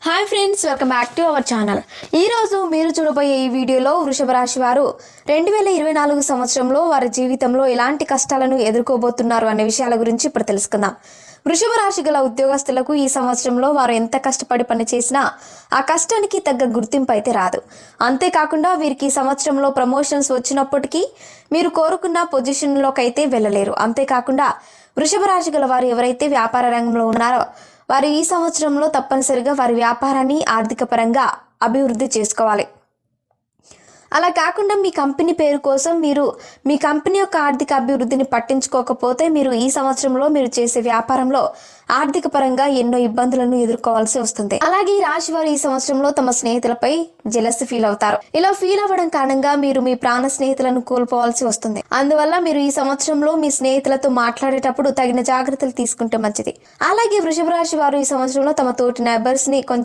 Hi friends, welcome back to our channel. ఈరోజు మీరు చూడబోయే ఈ వీడియోలో వృషభ రాశి వారు 2024 సంవత్సరంలో వారి జీవితంలో ఎలాంటి కష్టాలను ఎదుర్కోబోతున్నారు అనే విషయాల గురించి ఇప్పుడు తెలుసుకుందాం. వృషభ రాశి గల ఉద్యోగస్తులకు ఈ సంవత్సరంలో వారు ఎంత కష్టపడి పనిచేసినా ఆ కష్టానికి తగ్గ గుర్తింపు అయితే రాదు. అంతేకాకుండా వీరికి ఈ సంవత్సరంలో ప్రమోషన్స్ వచ్చినప్పటికీ మీరు కోరుకున్న పొజిషన్లోకి అయితే వెళ్ళలేరు. అంతేకాకుండా వృషభ రాశి గల వారు ఎవరైతే వ్యాపార రంగంలో ఉన్నారో వారు ఈ సంవత్సరంలో తప్పనిసరిగా వారి వ్యాపారాన్ని ఆర్థిక పరంగా అభివృద్ధి చేసుకోవాలి. అలా కాకుండా మీ కంపెనీ పేరు కోసం మీరు మీ కంపెనీ యొక్క ఆర్థిక అభివృద్ధిని పట్టించుకోకపోతే మీరు ఈ సంవత్సరంలో మీరు చేసే వ్యాపారంలో ఆర్థిక పరంగా ఎన్నో ఇబ్బందులను ఎదుర్కోవాల్సి వస్తుంది. అలాగే ఈ రాశి వారు ఈ సంవత్సరంలో తమ స్నేహితులపై జెలసీ ఫీల్ అవుతారు. ఇలా ఫీల్ అవ్వడం కారణంగా మీరు మీ ప్రాణ స్నేహితులను కోల్పోవాల్సి వస్తుంది. అందువల్ల మీరు ఈ సంవత్సరంలో మీ స్నేహితులతో మాట్లాడేటప్పుడు తగిన జాగ్రత్తలు తీసుకుంటే మంచిది. అలాగే వృషభ రాశి వారు ఈ సంవత్సరంలో తమ తోటి నైబర్స్ ని కొంచెం